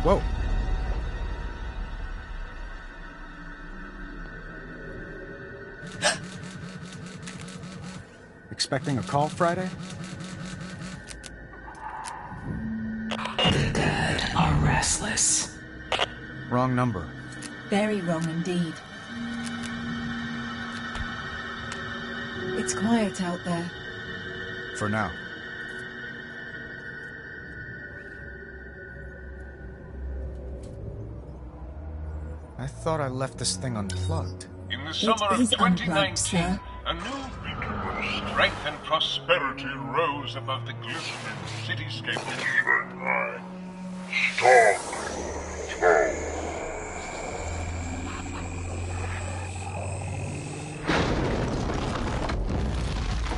Whoa. Expecting a call Friday? The dead are restless. Wrong number. Very wrong indeed. It's quiet out there. For now. I thought I left this thing unplugged. In the summer of is 2019, unplugged, sir. a new beacon of strength and prosperity rose above the glistening cityscape of Shanghai. Stark Tower.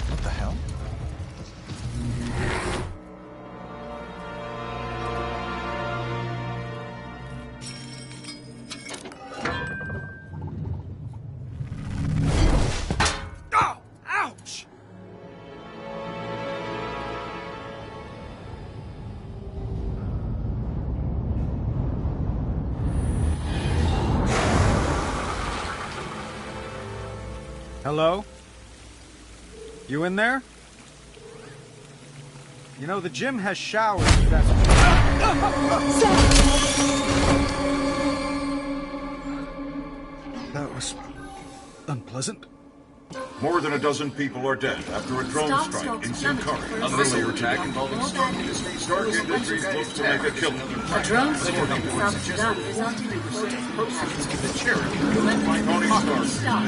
What the hell? Hello? You in there? You know, the gym has showers, but that's... That was... unpleasant. More than a dozen people are dead after a drone strike in Symkaria earlier today. Stark Industries looks to make a killing. A drone strike in Tony Stark,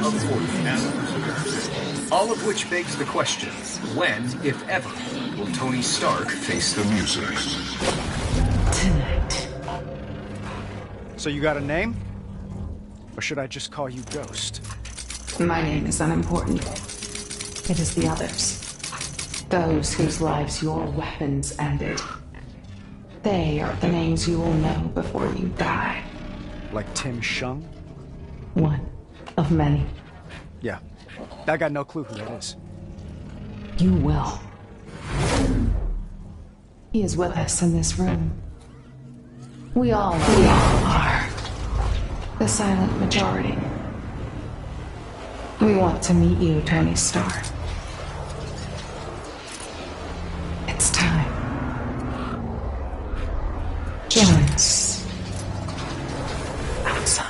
of course, and All of which begs the question, when, if ever, will Tony Stark face the music? Tonight. So you got a name? Or should I just call you Ghost? My name is unimportant. It is the others. Those whose lives your weapons ended. They are the names you will know before you die. Like Tim Shung? One of many. Yeah. I got no clue who that is. You will. He is with us in this room. We all are. The silent majority. We want to meet you, Tony Stark. It's time. Join us. Outside.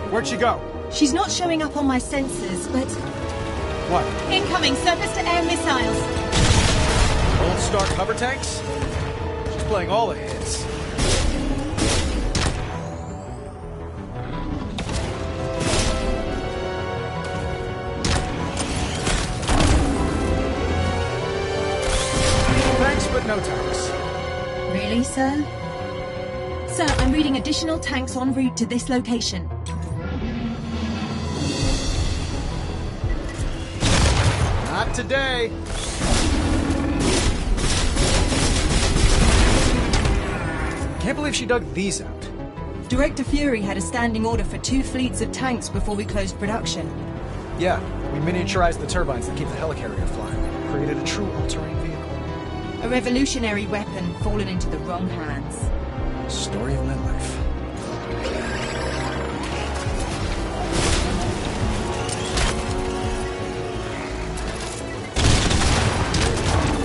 Where'd she go? She's not showing up on my sensors, but... What? Incoming surface-to-air missiles! Old Stark hover tanks? She's playing all the hits. Thanks, but no thanks. Really, sir? Sir, I'm reading additional tanks en route to this location. Not today. Can't believe she dug these out. Director Fury had a standing order for 2 fleets of tanks before we closed production. Yeah, we miniaturized the turbines that keep the helicarrier flying. Created a true all-terrain vehicle. A revolutionary weapon fallen into the wrong hands. Story of my life.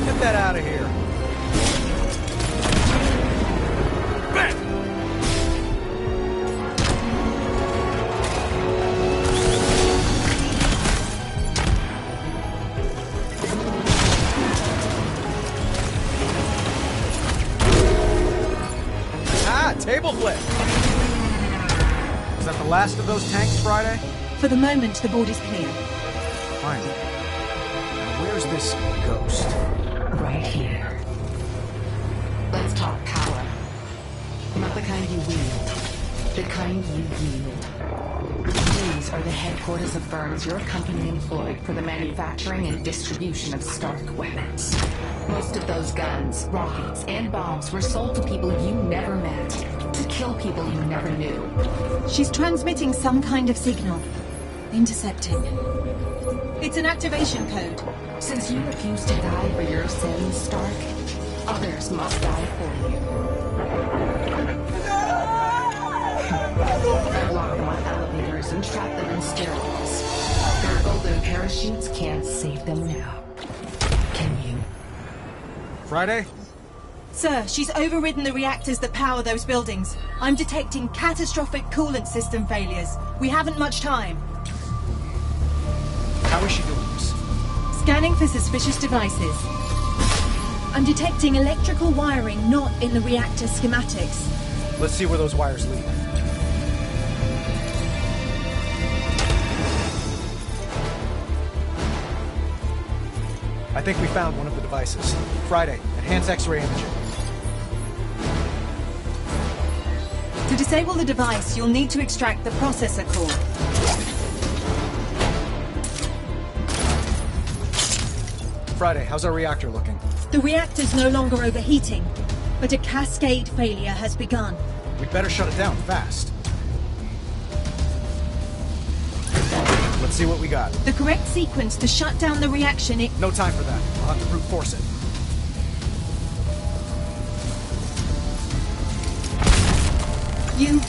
Get that out of here. Table flip! Is that the last of those tanks, Friday? For the moment, the board is clear. Fine. Now where's this ghost? Right here. Let's talk power. Not the kind you wield. The kind you yield. These are the headquarters of firms your company employed for the manufacturing and distribution of Stark weapons. Most of those guns, rockets, and bombs were sold to people you never met. To kill people you never knew. She's transmitting some kind of signal. Intercepting. It's an activation code. Since you refuse to die for your sins, Stark, others must die for you. I've locked them on elevators and trapped them in stairwells. Their golden parachutes can't save them now. Can you? Friday? Sir, she's overridden the reactors that power those buildings. I'm detecting catastrophic coolant system failures. We haven't much time. How is she doing this? Scanning for suspicious devices. I'm detecting electrical wiring not in the reactor schematics. Let's see where those wires lead. I think we found one of the devices. Friday, enhance X-ray imaging. To disable the device, you'll need to extract the processor core. Friday, how's our reactor looking? The reactor's no longer overheating, but a cascade failure has begun. We'd better shut it down fast. Let's see what we got. The correct sequence to shut down the reaction. No time for that. I'll have to brute force it. You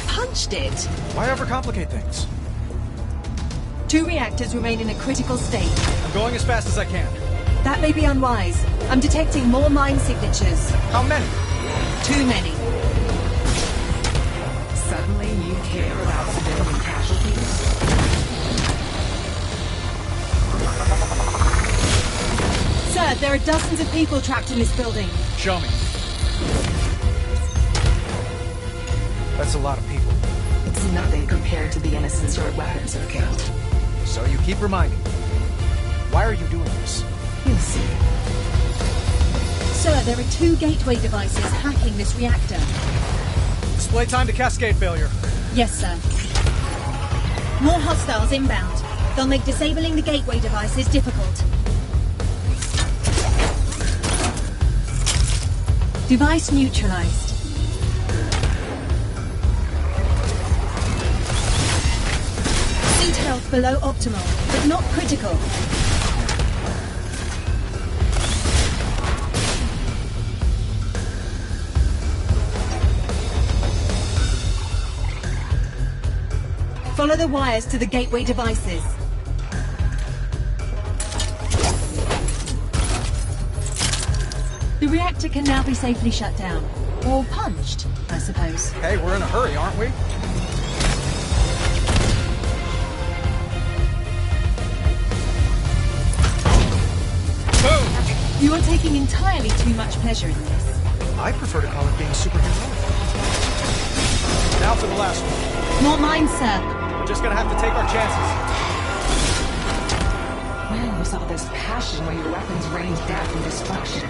punched it. Why overcomplicate things? 2 reactors remain in a critical state. I'm going as fast as I can. That may be unwise. I'm detecting more mine signatures. How many? Too many. Suddenly you care about civilian casualties? Sir, there are dozens of people trapped in this building. Show me. That's a lot of people. It's nothing compared to the innocents your weapons have killed. So you keep reminding me. Why are you doing this? You'll see. Sir, there are 2 gateway devices hacking this reactor. Display time to cascade failure. Yes, sir. More hostiles inbound. They'll make disabling the gateway devices difficult. Device neutralized. Seat health below optimal, but not critical. Follow the wires to the gateway devices. The reactor can now be safely shut down. Or punched, I suppose. Hey, we're in a hurry, aren't we? Boom! You are taking entirely too much pleasure in this. I prefer to call it being superheroic. Now for the last one. More mines, sir. We're just gonna have to take our chances. When was all this passion where your weapons rained death and destruction?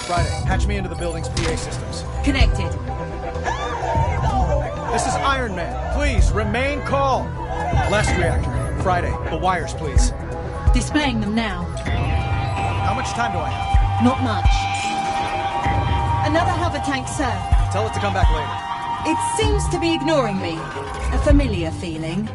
Friday, patch me into the building's PA systems. Connected. This is Iron Man. Please, remain calm. Last reactor. Friday, the wires, please. Displaying them now. How much time do I have? Not much. Another hover tank, sir. Tell it to come back later. It seems to be ignoring me. A familiar feeling.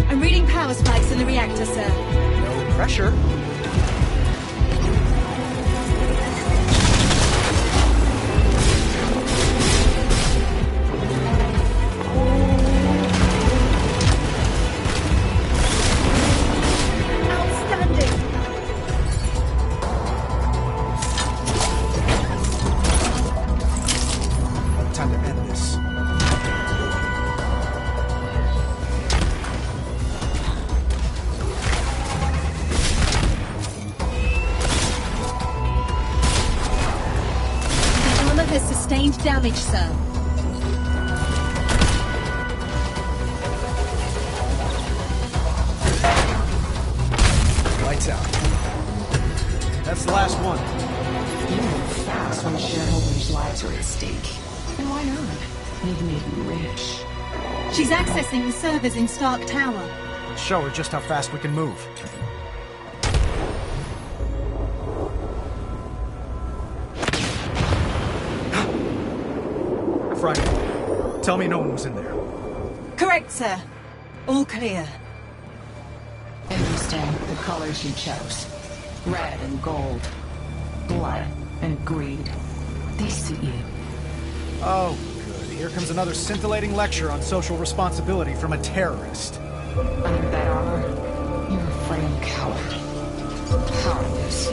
I'm reading power spikes in the reactor, sir. No pressure. Time to end this. The armor has sustained damage, sir. Lights out. That's the last one. You move fast when shareholders' lives are at stake. And why not? They've made you rich. She's accessing the servers in Stark Tower. Show her just how fast we can move. Friday, tell me no one was in there. Correct, sir. All clear. Interesting, the colors you chose. Red and gold. Blood and greed. They suit you. Oh, good. Here comes another scintillating lecture on social responsibility from a terrorist. Under that armor, you're a frail coward. Powerless.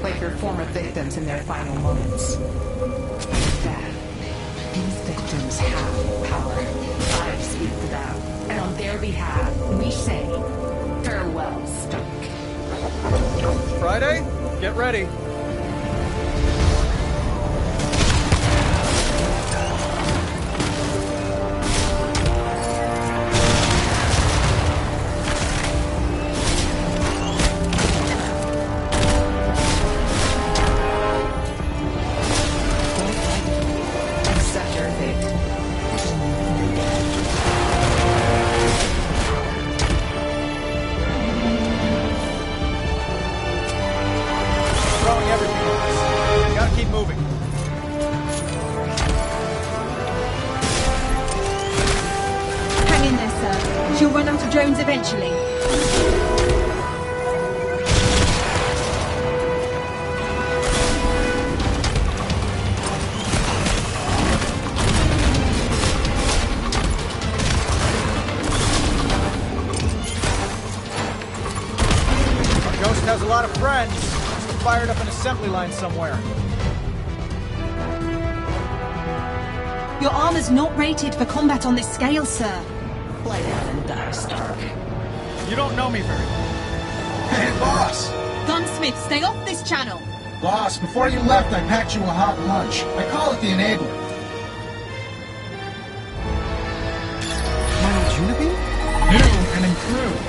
Like your former victims in their final moments. That, these victims have power. I speak to them, and on their behalf, we say, farewell, Stark. Friday, get ready. She'll run out of drones eventually. Our ghost has a lot of friends. Must have fired up an assembly line somewhere. Your armor's not rated for combat on this scale, sir. Light out and die, Stark. You don't know me very well. Hey, boss! Gunsmith, stay off this channel! Boss, before you left, I packed you a hot lunch. I call it the Enabler. My old Unity? New and improved.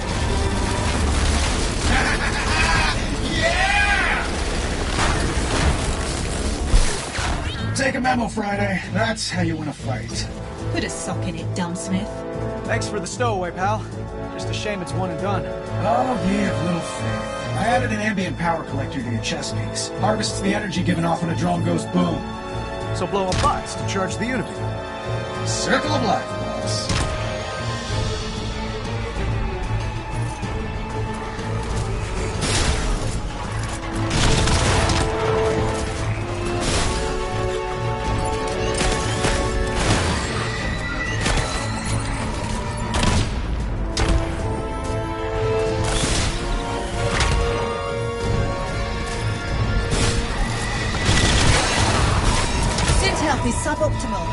Yeah! Take a memo, Friday. That's how you win a fight. Put a sock in it, Dumbsmith. Thanks for the stowaway, pal. Just a shame it's one and done. Oh, give little faith. I added an ambient power collector to your chest piece. Harvests the energy given off when a drone goes boom. So blow up bots to charge the Unity. Circle of life, boss. Is suboptimal.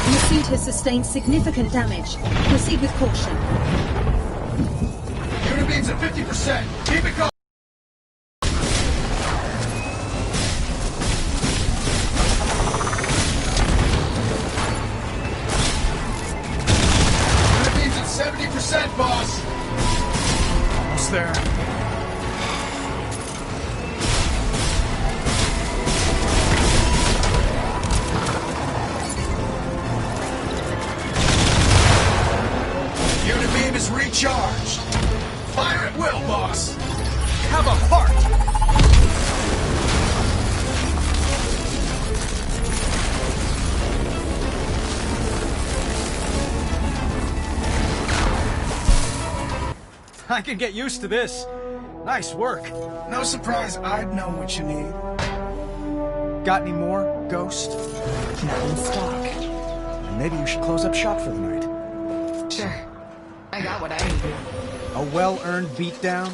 Your suit has sustained significant damage. Proceed with caution. Unit beams at 50%. Keep it going. Unit beams at 70%, boss. There. have a heart! I can get used to this. Nice work. No surprise I'd know what you need. Got any more, Ghost? Not in stock. And maybe you should close up shop for the night. Sure. I got what I needed. A well-earned beatdown?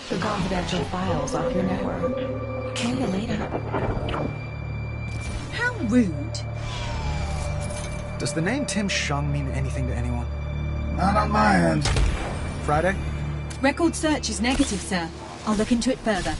The confidential files off your network. Kill you later. How rude. Does the name Tim Shung mean anything to anyone? Not on my end. Friday? Record search is negative, sir. I'll look into it further.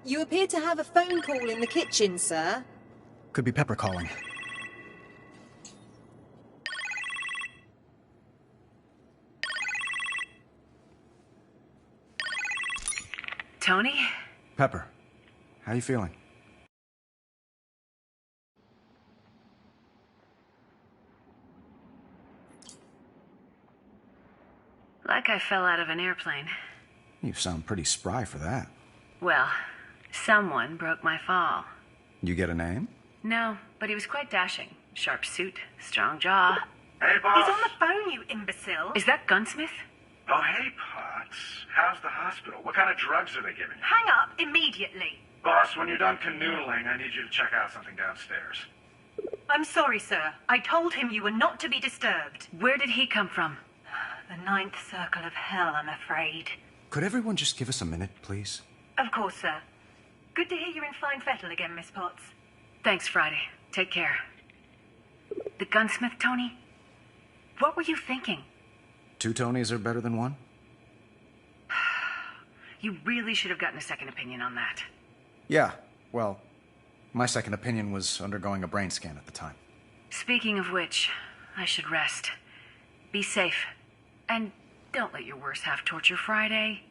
You appear to have a phone call in the kitchen, sir. Could be Pepper calling. Tony? Pepper, how you feeling? Like I fell out of an airplane. You sound pretty spry for that. Well, someone broke my fall. You get a name? No, but he was quite dashing. Sharp suit, strong jaw. Hey, boss. He's on the phone, you imbecile. Is that Gunsmith? Oh, hey, Potts. How's the hospital? What kind of drugs are they giving you? Hang up immediately. Boss, when you're done canoodling, I need you to check out something downstairs. I'm sorry, sir. I told him you were not to be disturbed. Where did he come from? The ninth circle of hell, I'm afraid. Could everyone just give us a minute, please? Of course, sir. Good to hear you're in fine fettle again, Miss Potts. Thanks, Friday. Take care. The gunsmith, Tony? What were you thinking? 2 Tonys are better than 1? You really should have gotten a second opinion on that. Yeah, well, my second opinion was undergoing a brain scan at the time. Speaking of which, I should rest. Be safe. And don't let your worst half torture Friday.